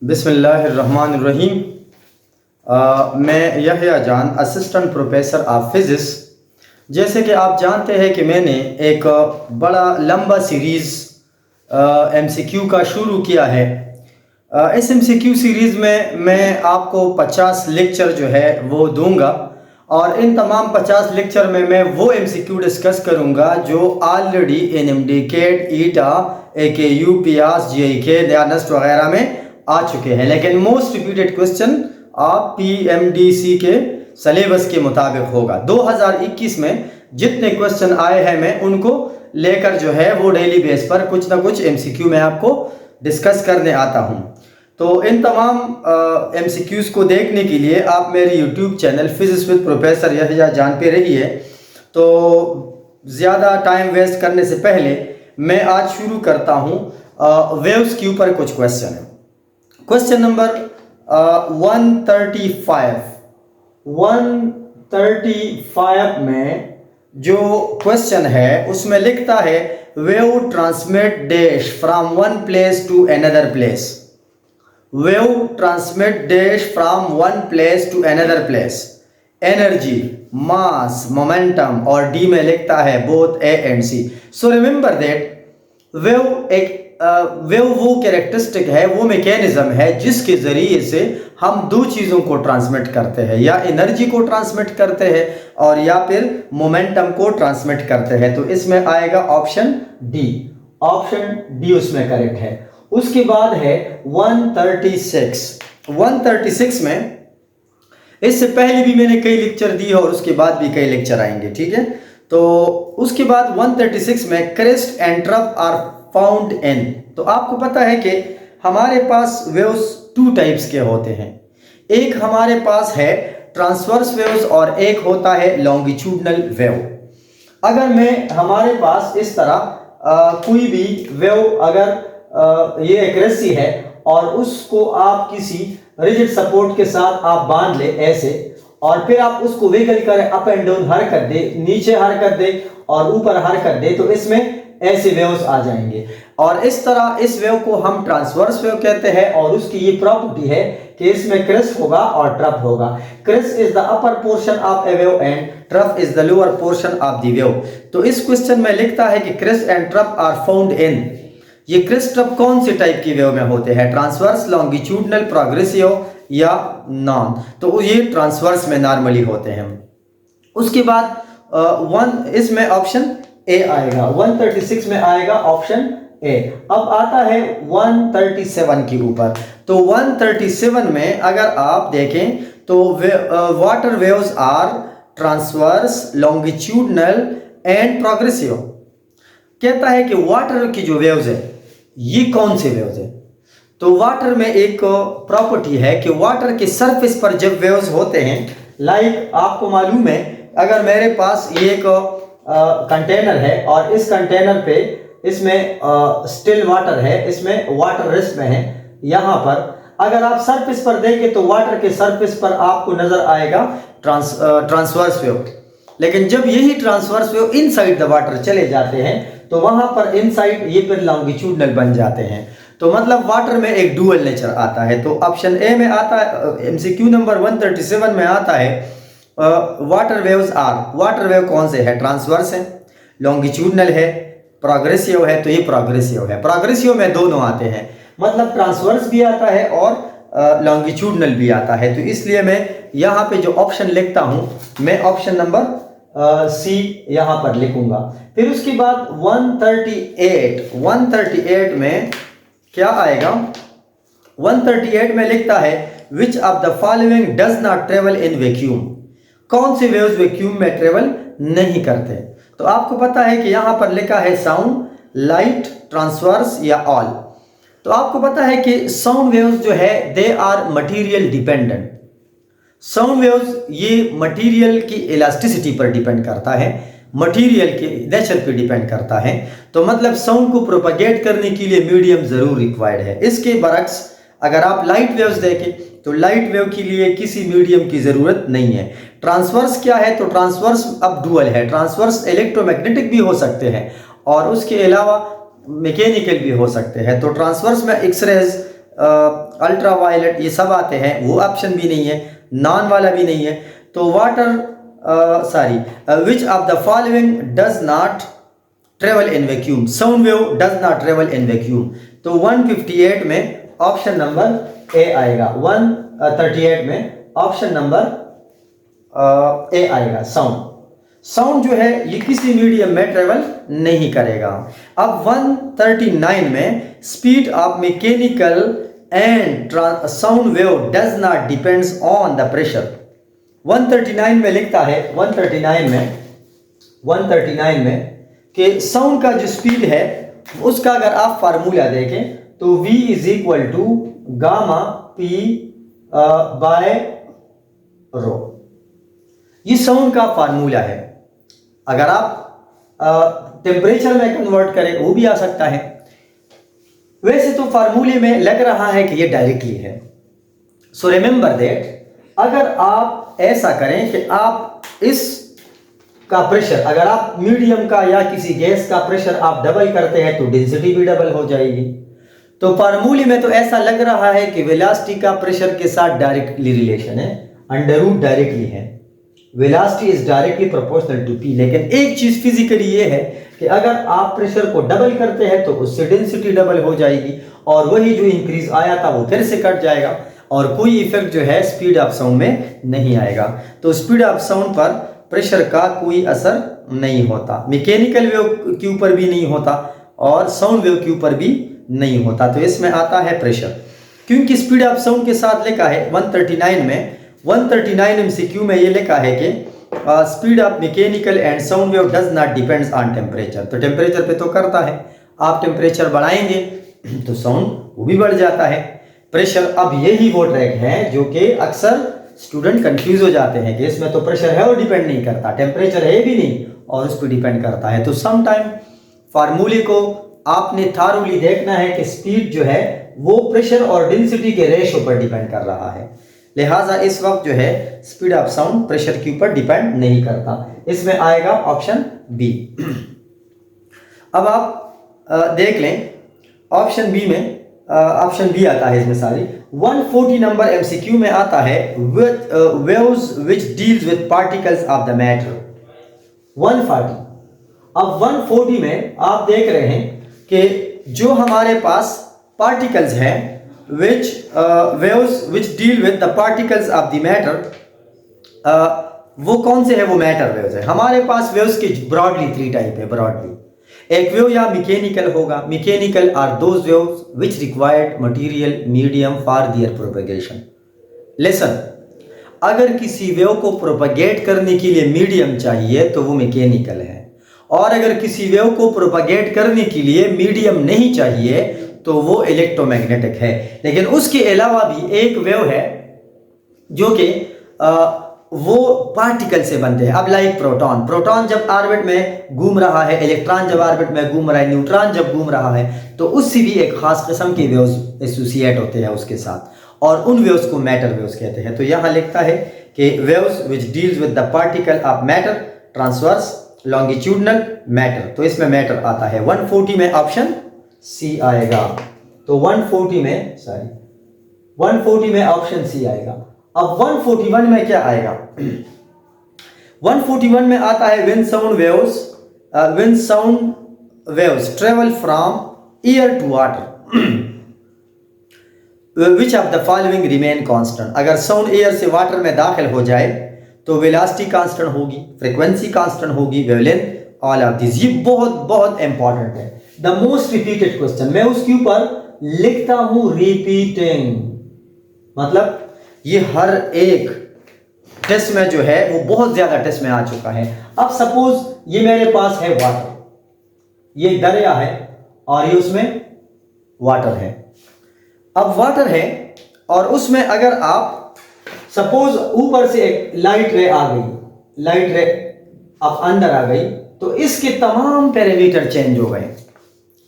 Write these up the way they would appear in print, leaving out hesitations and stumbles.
बिस्मिल्लाहिर्रहमानिर्रहीम। मैं यहया जान, असिस्टेंट प्रोफेसर ऑफ फिज़िक्स। जैसे कि आप जानते हैं कि मैंने एक बड़ा लंबा सीरीज़ एमसीक्यू का शुरू किया है। इस एमसीक्यू सीरीज़ में मैं आपको 50 लेक्चर जो है वो दूंगा और इन तमाम 50 लेक्चर में मैं वो एमसीक्यू डिस्कस करूंगा जो ऑलरेडी एनएमडी, कैट, ईटा, एकेयू, पीआस, जेईके, दयानस्ट वगैरह में आ चुके हैं, लेकिन मोस्ट रिपीटेड क्वेश्चन आप पीएमडीसी के सिलेबस के मुताबिक होगा। 2021 में जितने क्वेश्चन आए हैं मैं उनको लेकर जो है वो डेली बेस पर कुछ ना कुछ एमसीक्यू में आपको डिस्कस करने आता हूं। तो इन तमाम एमसीक्यूज को देखने के लिए आप मेरे YouTube channel physics with professor यहया जान पे रहिए। तो ज़्यादा टाइम वेस्ट करने से पहले मैं आज शुरू करता हूं वेव्स के ऊपर कुछ क्वेश्चन है। क्वेश्चन नंबर 135 में जो क्वेश्चन है उसमें लिखता है wave transmit dash from one place to another place. Wave transmit dash from one place to another place. Energy, mass, momentum और डी में लिखता है both A and C. So remember that wave वो characteristic है, वो mechanism है जिसके ज़रिए से हम दो चीज़ों को ट्रांसमिट करते हैं, या एनर्जी को ट्रांसमिट करते हैं और या फिर मोमेंटम को ट्रांसमिट करते हैं। तो इसमें आएगा ऑप्शन डी। ऑप्शन डी उसमें करेक्ट है। उसके बाद है 136 में, इससे पहले भी मैंने कई लेक्चर दिए और उसके बाद भी कई लेक्चर आएंगे, ठीक है। तो उसके बाद 136 में crest and trough are found in. तो आपको पता है कि हमारे पास वेव्स टू टाइप्स के होते हैं। एक हमारे पास है ट्रांसवर्स वेव्स और एक होता है लॉन्गिट्यूडनल वेव। अगर मैं हमारे पास इस तरह कोई भी वेव अगर ये एक रस्सी है और उसको आप किसी रिजिड सपोर्ट के साथ आप बांध ले ऐसे, और फिर आप उसको विगल करें, अप एंड डाउन हरकत दे, नीचे हरकत दे और ऊपर हरकत दे, तो इसमें ऐसे वेव्स आ जाएंगे। और इस तरह इस वेव को हम ट्रांसवर्स वेव कहते हैं और उसकी ये प्रॉपर्टी है कि इसमें क्रेस्ट होगा और ट्रफ होगा। Crest is the upper portion of a wave and trough is the lower portion of the wave. तो इस क्वेश्चन में लिखता है कि crest and trough are found in. ये क्रेस्ट ट्रफ कौन से टाइप की वेव में होते हैं? ट्रांसवर्स, लॉन्गिट्यूडनल, प्रोग्रेसिव या नॉन? तो ये ट्रांसवर्स में नॉर्मली होते हैं। उसके बाद इसमें ऑप्शन ए आएगा। 136 में आएगा ऑप्शन ए। अब आता है 137 के ऊपर। तो 137 में अगर आप देखें तो water waves are transverse, longitudinal and progressive. कहता है कि वाटर की जो वेव्स है ये कौन से वेव्स है? तो वाटर में एक प्रॉपर्टी है कि वाटर के सरफेस पर जब वेव्स होते हैं, लाइक आपको मालूम है अगर मेरे पास ये एक कंटेनर है और इस कंटेनर पे इसमें स्टिल वाटर है, इसमें वाटर रेस्ट में है, यहाँ पर अगर आप सरफेस पर देखें तो वाटर के सरफेस पर आपको नजर आएगा ट्रांसवर्स वेव। लेकिन जब यही transverse wave inside the water चले जाते हैं तो वहां पर इनसाइड ये फिर लॉन्गिट्यूडनल बन जाते हैं। तो मतलब वाटर में एक डुअल नेचर आता है। तो ऑप्शन ए में आता है, एमसीक्यू नंबर 137 में आता है water waves are. Water wave कौन से है? ट्रांसवर्स है, लॉन्गिट्यूडनल है, प्रोग्रेसिव है। तो ये प्रोग्रेसिव है। प्रोग्रेसिव में दोनों आते हैं, मतलब ट्रांसवर्स भी आता है और लॉन्गिट्यूडनल भी आता है। तो इसलिए मैं यहाँ पे जो ऑप्शन लिखता हूँ मैं ऑप्शन नंबर सी यहाँ पर लिखूंगा। फिर उसके बाद 138 में क्या आएगा? 138 में लिखता है which of the following does not travel in vacuum. कौन से वेव्स वैक्यूम में ट्रेवल नहीं करते? तो आपको पता है कि यहां पर लिखा है साउंड, लाइट, ट्रांसवर्स या ऑल। तो आपको पता है कि साउंड वेव्स जो है they are material dependent. Sound waves ये मटेरियल की इलास्टिसिटी पर डिपेंड करता है, मटेरियल के नेचर पे डिपेंड करता है। तो मतलब साउंड को प्रोपेगेट करने के लिए मीडियम जरूर रिक्वायर्ड है। इसके बरक्स अगर आप लाइट वेव्स देखें तो लाइट वेव के लिए किसी मीडियम की जरूरत नहीं है। ट्रांसवर्स क्या है? तो ट्रांसवर्स अब डुअल है। ट्रांसवर्स इलेक्ट्रोमैग्नेटिक भी हो सकते हैं और उसके अलावा मैकेनिकल भी हो सकते हैं। तो ट्रांसवर्स में एक्स रेज अल्ट्रा वायलेट, ये सब आते हैं, वो ऑप्शन भी नहीं है, नॉन वाला भी नहीं है। तो which of the following does not travel in vacuum, sound wave does not travel in vacuum. तो 158 में ऑप्शन नंबर ए आएगा, 138 में ऑप्शन नंबर ए आएगा। साउंड जो है ये किसी मीडियम में ट्रेवल नहीं करेगा। अब 139 में speed of mechanical and sound wave does not depends on the pressure. 139 में लिखता है, 139 में कि साउंड का जो स्पीड है उसका अगर आप फार्मूला देखें तो v is equal to gamma p by rho, ये साउंड का फार्मूला है। अगर आप टेम्परेचर में कन्वर्ट करें वो भी आ सकता है। वैसे तो फार्मूले में लग रहा है कि ये डायरेक्टली है। सो रिमेंबर दैट अगर आप ऐसा करें कि आप इस का प्रेशर, अगर आप मीडियम का या किसी गैस का प्रेशर आप डबल करते हैं तो डेंसिटी भी डबल हो जाएगी। तो फार्मूले में तो ऐसा लग रहा है कि वेलोसिटी का प्रेशर के साथ डायरेक्टली रिलेशन है, अंडर रूट डायरेक्टली है, velocity is directly proportional to P. लेकिन एक चीज फिजिकली ये है कि अगर आप प्रेशर को डबल करते हैं तो उससे डेंसिटी डबल हो जाएगी और वही जो इंक्रीज आया था वो फिर से कट जाएगा और कोई इफेक्ट जो है स्पीड ऑफ साउंड में नहीं आएगा। तो स्पीड ऑफ साउंड पर प्रेशर का कोई असर नहीं होता, मैकेनिकल वेव के ऊपर भी नहीं होता और साउंड वेव के ऊपर भी नहीं होता। तो इसमें आता है प्रेशर, क्योंकि स्पीड ऑफ साउंड के साथ लिखा है 139 में, 139 MCQ में ये लिखा है कि speed of mechanical and sound wave does not depends on temperature. तो टेम्परेचर पे तो करता है, आप टेम्परेचर बढ़ाएंगे तो साउंड वो भी बढ़ जाता है। प्रेशर, अब यही वो ट्रैक है जो कि अक्सर स्टूडेंट कंफ्यूज हो जाते हैं कि इसमें तो प्रेशर है और डिपेंड नहीं करता, टेम्परेचर है भी नहीं और उस पर डिपेंड करता है। तो सम टाइम फार्मूले को आपने थारोली देखना है कि स्पीड जो है वो प्रेशर और डेंसिटी के रेशो पर डिपेंड कर रहा है। लिहाजा इस वक्त जो है स्पीड ऑफ साउंड प्रेशर के ऊपर डिपेंड नहीं करता। इसमें आएगा ऑप्शन बी। अब आप देख लें ऑप्शन बी में, ऑप्शन बी आता है इसमें सारी। 140 नंबर MCQ में आता है waves which deals with particles of the matter. 140, अब 140 में आप देख रहे हैं कि जो हमारे पास पार्टिकल्स हैं which waves which deal with the particles of the matter, वो कौन से है? वो मैटर वेव्स है। हमारे पास वेव्स के ब्रॉडली 3 टाइप है। ब्रॉडली एक वेव या मैकेनिकल होगा, mechanical are those waves which required material medium for their propagation. Listen, अगर किसी वेव को प्रोपगेट करने के लिए मीडियम चाहिए तो वो मैकेनिकल है, और अगर किसी वेव को प्रोपगेट करने के लिए मीडियम नहीं चाहिए तो वो इलेक्ट्रोमैग्नेटिक है। लेकिन उसके अलावा भी एक वेव है जो कि वो पार्टिकल से बनते हैं। अब लाइक प्रोटॉन जब ऑर्बिट में घूम रहा है, इलेक्ट्रॉन जब ऑर्बिट में घूम रहा है, न्यूट्रॉन जब घूम रहा है, तो उससे भी एक खास किस्म के वेव्स एसोसिएट होते हैं उसके साथ, और उन वेव्स को मैटर वेव्स कहते हैं। तो यहाँ लिखता है कि waves which deals with the particle of matter, transverse, longitudinal, matter. तो इसमें मैटर आता है। 140 में ऑप्शन सी आएगा। तो 140 में ऑप्शन सी आएगा। अब 141 में क्या आएगा? 141 में आता है when sound waves travel from air to water which of the following remain constant। अगर साउंड एयर से वाटर में दाखिल हो जाए तो वेलोसिटी कांस्टेंट होगी, फ्रीक्वेंसी कांस्टेंट होगी, वेवलेंथ, ऑल ऑफ दिस। ये बहुत इंपॉर्टेंट है, द मोस्ट रिपीटेड क्वेश्चन। मैं उसके ऊपर लिखता हूं रिपीटिंग, मतलब ये हर एक टेस्ट में जो है वो बहुत ज्यादा टेस्ट में आ चुका है। अब सपोज ये मेरे पास है वाटर, ये दरिया है और ये उसमें वाटर है। अब वाटर है और उसमें अगर आप सपोज ऊपर से एक लाइट रे आ गई, लाइट रे अब अंदर आ गई, तो इसके तमाम पैरामीटर चेंज हो गए,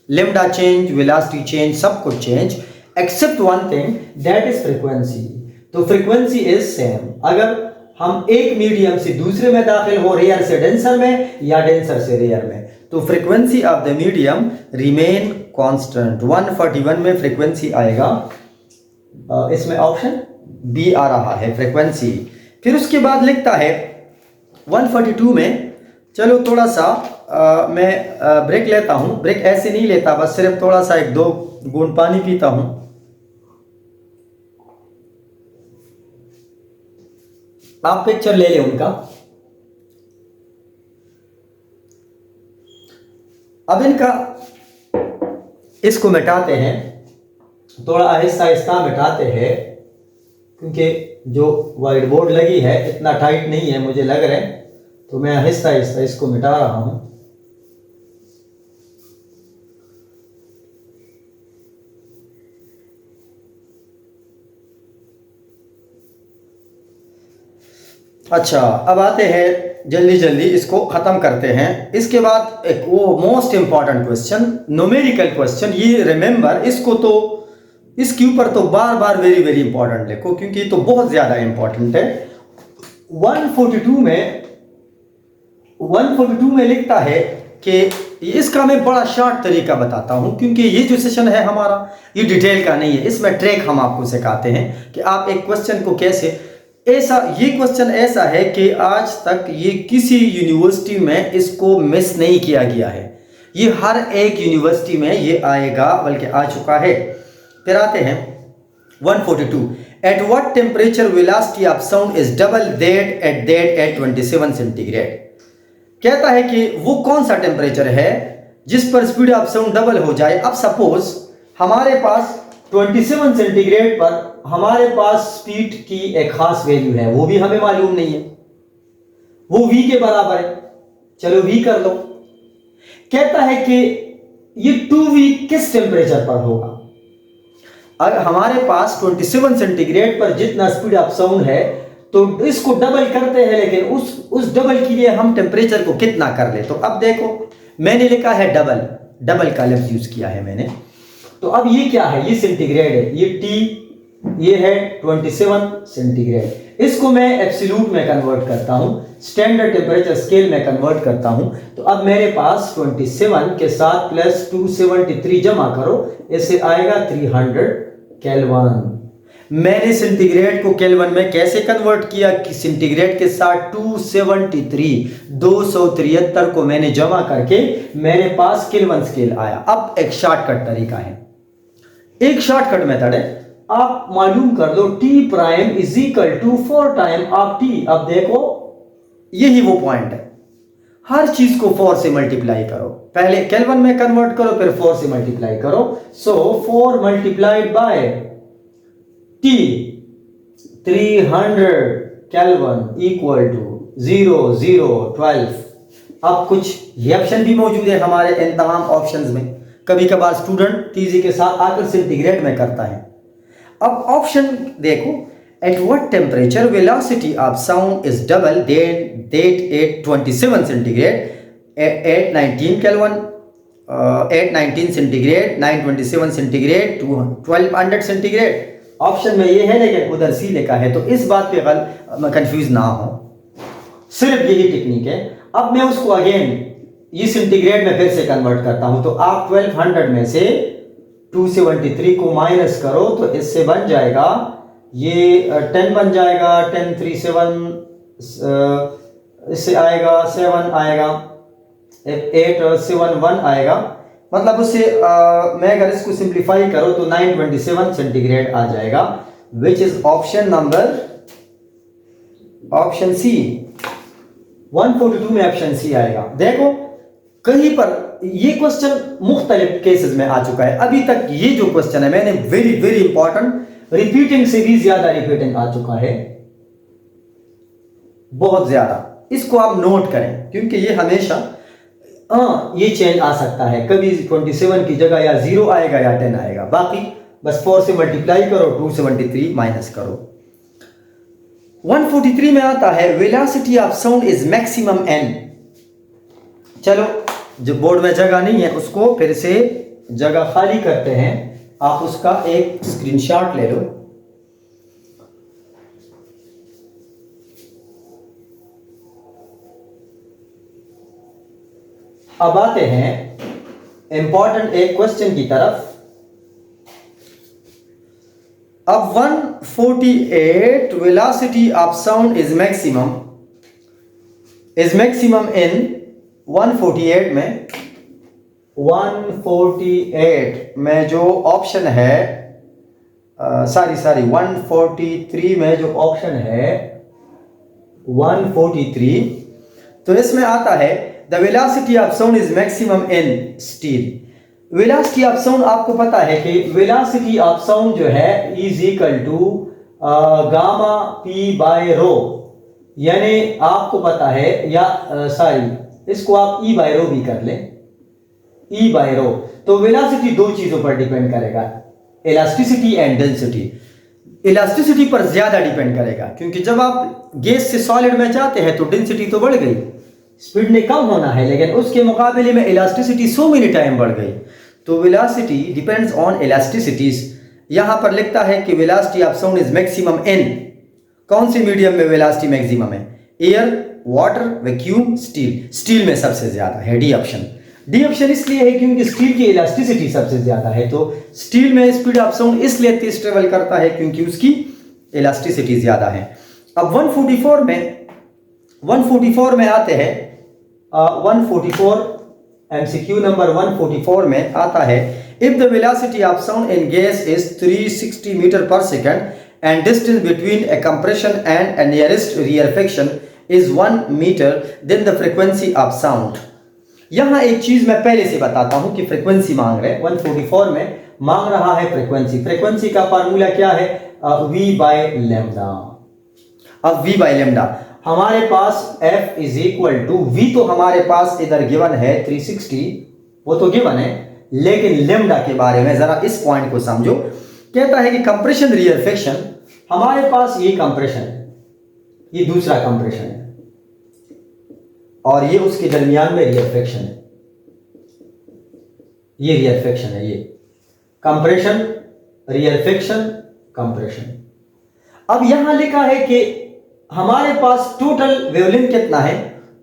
लेम्डा चेंज, वेलोसिटी चेंज, सब कुछ change, except one thing, that is frequency. तो फ्रीक्वेंसी इज सेम। अगर हम एक मीडियम से दूसरे में दाखिल हो, रेयर से डेंसर में या डेंसर से रेयर में, तो frequency of the medium remain constant. 141 में फ्रीक्वेंसी आएगा इसमें ऑप्शन बी आ रहा है, फ्रीक्वेंसी। फिर उसके बाद लिखता है 142 में, चलो थोड़ा सा मैं ब्रेक लेता हूँ। ब्रेक ऐसे नहीं लेता, बस सिर्फ थोड़ा सा 1-2 बूंद पानी पीता हूँ। आप पिक्चर ले लें उनका। अब इनका इसको मिटाते हैं, थोड़ा आहिस्ता आहिस्ता मिटाते हैं, क्योंकि जो वाइट बोर्ड लगी है इतना टाइट नहीं है मुझे लग रहा है, तो मैं आहिस्ता आहिस्ता इसको मिटा रहा हूं। अच्छा, अब आते हैं जल्दी जल्दी इसको खत्म करते हैं। इसके बाद एक वो most important question, numerical question. ये रिमेंबर, इसको तो इसके ऊपर तो बार बार वेरी वेरी इंपॉर्टेंट लिखो, क्योंकि ये तो बहुत ज्यादा इंपॉर्टेंट है। 142 में लिखता है कि इसका मैं बड़ा शॉर्ट तरीका बताता हूं, क्योंकि ये जो सेशन है हमारा ये डिटेल का नहीं है, इसमें ट्रैक हम आपको सिखाते हैं कि आप एक क्वेश्चन को कैसे, ये क्वेश्चन ऐसा है कि आज तक ये किसी यूनिवर्सिटी में इसको मिस नहीं किया गया है, ये हर एक यूनिवर्सिटी में ये आएगा, बल्कि आ चुका है। फिर आते हैं 142, at what temperature velocity of sound is double that at 27 centigrade. कहता है कि वो कौन सा टेम्परेचर है जिस पर स्पीड ऑफ साउंड डबल हो जाए। अब सपोज हमारे पास 27 सेंटीग्रेड पर हमारे पास स्पीड की एक खास वैल्यू है, वो भी हमें मालूम नहीं है, वो v के बराबर है, चलो v कर लो। कहता है कि ये 2v किस टेम्परेचर पर होगा। अगर हमारे पास 27 सेंटीग्रेड पर जितना स्पीड ऑफ साउंड है, तो इसको डबल करते हैं, लेकिन उस डबल के लिए हम टेम्परेचर को कितना कर ले। तो अब देखो मैंने लिखा है डबल का लफ्ज यूज किया है मैंने। तो अब ये क्या है, ये सेंटीग्रेड है, ये T, ये है 27 सेंटीग्रेड। इसको मैं एब्सोल्यूट में कन्वर्ट करता हूं, स्टैंडर्ड टेम्परेचर स्केल में कन्वर्ट करता हूं। तो अब मेरे पास 27 के साथ प्लस 273 जमा करो, इससे आएगा 300 केल्विन। मैंने सेंटीग्रेड को केल्विन में कैसे कन्वर्ट किया कि सेंटीग्रेड के साथ 273 को मैंने जमा करके मेरे पास केल्विन स्केल आया। अब एक शॉर्टकट तरीका है, एक शॉर्टकट मेथड है, आप मालूम कर लो T prime is equal to 4 time of T। अब देखो यही वो पॉइंट है, हर चीज को 4 से मल्टीप्लाई करो, पहले केल्विन में कन्वर्ट करो फिर 4 से मल्टीप्लाई करो। So 4 multiplied by T 300 kelvin equal to 0012। अब कुछ ये ऑप्शन भी मौजूद है हमारे इन तमाम ऑप्शंस में, कभी कभार स्टूडेंट टीजी के साथ आकर सेंटीग्रेड में करता है। अब ऑप्शन देखो, at what temperature velocity of sound is double that at 27 centigrade, 819 kelvin, 819 centigrade, 927 centigrade, 1200 centigrade. Option में ये है, लेकिन उधर सी लिखा है, तो इस बात पे कंफ्यूज ना हो, सिर्फ यही टेक्निक है। अब मैं उसको अगेन ये सेंटीग्रेड में फिर से कन्वर्ट करता हूं। तो आप 1200 में से 273 को माइनस करो, तो इससे बन जाएगा ये 10 बन जाएगा, 10 3 7, इससे आएगा 7 आएगा, 8 और 7 1 आएगा, मतलब उससे मैं अगर इसको सिंप्लीफाई करो तो 927 सेंटीग्रेड आ जाएगा, which is option number option C. 142 में ऑप्शन सी आएगा। देखो कहीं पर ये क्वेश्चन मुख्तलिफ केसेस में आ चुका है, अभी तक ये जो क्वेश्चन है मैंने वेरी वेरी इंपॉर्टेंट, रिपीटिंग से भी ज्यादा रिपीटिंग आ चुका है, बहुत ज्यादा। इसको आप नोट करें, क्योंकि ये हमेशा ये चेंज आ सकता है, कभी 27 की जगह या 0 आएगा या 10 आएगा, बाकी बस 4 से मल्टीप्लाई करो, 273 माइनस करो। 143 में आता है velocity of sound is maximum n। चलो जो बोर्ड में जगह नहीं है उसको फिर से जगह खाली करते हैं, आप उसका एक स्क्रीनशॉट ले लो। अब आते हैं इंपॉर्टेंट एक क्वेश्चन की तरफ। अब 148 velocity of sound is maximum इन 148 में जो ऑप्शन है 143 में जो ऑप्शन है 143, तो इसमें आता है the velocity of sound is maximum in steel. Velocity of sound आपको पता है कि वेलोसिटी ऑफ साउंड जो है is equal to gamma P by rho, यानी आपको पता है या इसको आप ई बाय रो भी कर लें, ई बाय रो। तो वेलोसिटी दो चीजों पर डिपेंड करेगा, इलास्टिसिटी एंड डेंसिटी। इलास्टिसिटी पर ज्यादा डिपेंड करेगा क्योंकि जब आप गैस से सॉलिड में जाते हैं तो डेंसिटी तो बढ़ गई, स्पीड ने कम होना है, लेकिन उसके मुकाबले में इलास्टिसिटी सो मेनी टाइम बढ़ गई। तो वेलोसिटी डिपेंड्स ऑन इलास्टिसिटीज। यहां पर लिखता है कि velocity of sound is maximum इन कौन सी मीडियम में वेलोसिटी मैक्सिमम है? Air, water, vacuum, steel. Steel में सबसे ज्यादा है, डी ऑप्शन। डी ऑप्शन इसलिए है क्योंकि स्टील की इलास्टिसिटी सबसे ज्यादा है, तो स्टील में स्पीड ऑफ साउंड इसलिए तेज ट्रेवल करता है क्योंकि उसकी इलास्टिसिटी ज्यादा है। अब 144 में आते हैं 144 एमसीक्यू नंबर 144 में आता है if the velocity of sound in gas is 360 metre per second and distance between a compression and a nearest rarefaction is 1 metre then the frequency of sound. यहां एक चीज मैं पहले से बताता हूं कि फ्रीक्वेंसी मांग रहे, 144 में मांग रहा है फ्रीक्वेंसी। फ्रीक्वेंसी का फार्मूला क्या है? v by lambda. अब v बाय लैम्डा हमारे पास f is equal to v, तो हमारे पास इधर गिवन है 360, वो तो गिवन है, लेकिन लेम्डा के बारे में जरा इस पॉइंट को समझो। कहता है कि कंप्रेशन रियरफेक्शन, हमारे पास ये कंप्रेशन है, ये दूसरा कंप्रेशन है और ये उसके दरमियान में रियरफेक्शन है, ये रियरफेक्शन है, ये कंप्रेशन, रियरफेक्शन, कंप्रेशन। अब यहां लिखा है कि हमारे पास टोटल वेवलेंथ कितना है?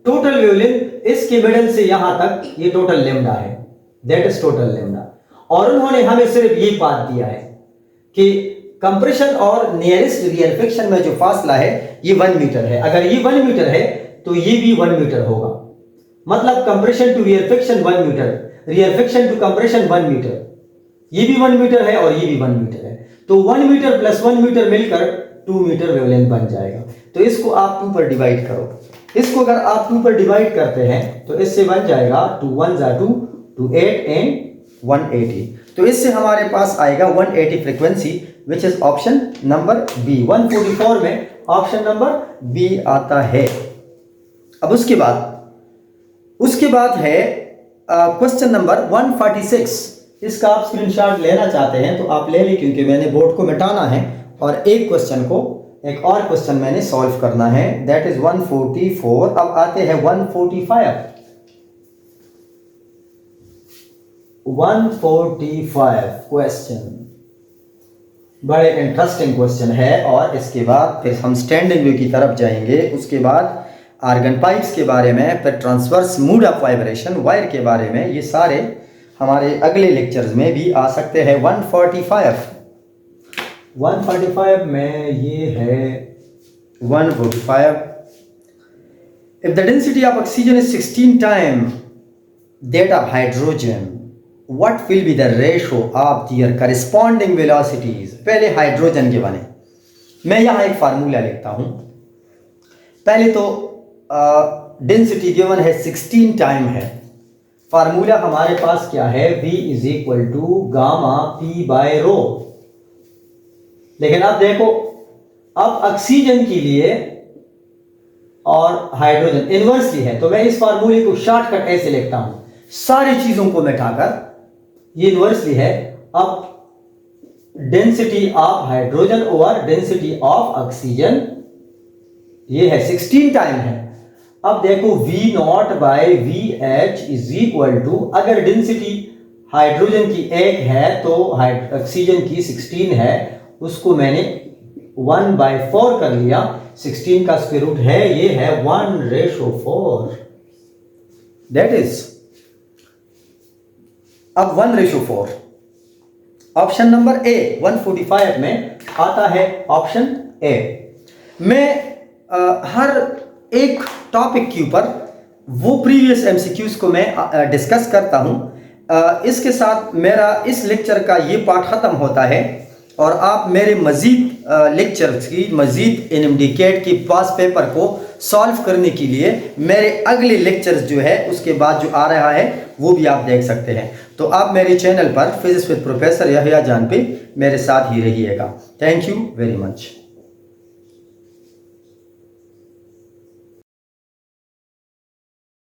टोटल वेवलेंथ इसके मिडल से यहां तक ये टोटल लेम्डा है, दैट इज टोटल लेम्डा। और उन्होंने हमें सिर्फ ये बात दिया है कि कंप्रेशन और नियरेस्ट रियरफेक्शन में जो फासला है ये 1 मीटर है। अगर ये 1 मीटर है तो ये भी 1 मीटर होगा, मतलब compression to rarefaction 1 metre, rarefaction to compression 1 metre, ये भी 1 मीटर है और ये भी 1 मीटर है। तो 1 मीटर प्लस 1 मीटर मिलकर 2 मीटर वेवलेंथ बन जाएगा। तो इसको आप 2 पर डिवाइड करो, इसको अगर आप 2 पर डिवाइड करते हैं तो इससे बन जाएगा 2 1 जा 2, 2 8 एंड 180। तो इससे हमारे पास आएगा 180 frequency which is option number B. 144 में ऑप्शन नंबर बी आता है। अब उसके बाद है क्वेश्चन नंबर 146। इसका आप स्क्रीनशॉट लेना चाहते हैं तो आप ले लें क्योंकि मैंने बोर्ड को मिटाना है और एक और क्वेश्चन मैंने सॉल्व करना है, दैट इज 144। अब आते हैं 145 क्वेश्चन, बड़े इंटरेस्टिंग क्वेश्चन है। और इसके बाद फिर हम स्टैंडिंग वेव की तरफ जाएंगे, उसके बाद आर्गन पाइप्स के बारे में, फिर transverse mode of vibration, wire के बारे में। ये सारे हमारे अगले लेक्चर्स में भी आ सकते हैं। 145 में ये है 145 if the density of oxygen is 16 time that of hydrogen what will be the ratio of their corresponding velocities. पहले हाइड्रोजन के बने, मैं यहाँ एक फार्मूला लिखता हूँ। पहले तो डेंसिटी गिवन है 16 टाइम है, फार्मूला हमारे पास क्या है? V is equal to gamma P by rho. लेकिन अब देखो, अब ऑक्सीजन के लिए और हाइड्रोजन इनवर्सली है, तो मैं इस फार्मूले को शॉर्टकट ऐसे लिखता हूं, सारी चीजों को मिटाकर, ये इनवर्सली है। अब density of hydrogen over density of oxygen, ये है 16 टाइम है। अब देखो V not by VH is equal to, अगर डेंसिटी हाइड्रोजन की 1 है तो ऑक्सीजन की 16 है, उसको मैंने 1/4 कर लिया। 16 का स्क्वायर रूट है, ये है 1/4, दैट इज अब 1/4। ऑप्शन नंबर ए 145 में आता है ऑप्शन ए। मैं हर एक टॉपिक के ऊपर वो प्रीवियस एमसीक्यूज को मैं डिस्कस करता हूं। इसके साथ मेरा इस लेक्चर का ये पार्ट ख़त्म होता है और आप मेरे मज़ीद लेक्चर्स की, मज़ीद एनएमडीकेट की पास पेपर को सॉल्व करने के लिए मेरे अगले लेक्चर्स जो है उसके बाद जो आ रहा है वो भी आप देख सकते हैं। तो आप मेरे चैनल पर फिजिक्स विद प्रोफेसर यहिया जान पे मेरे साथ ही रहिएगा। Thank you very much.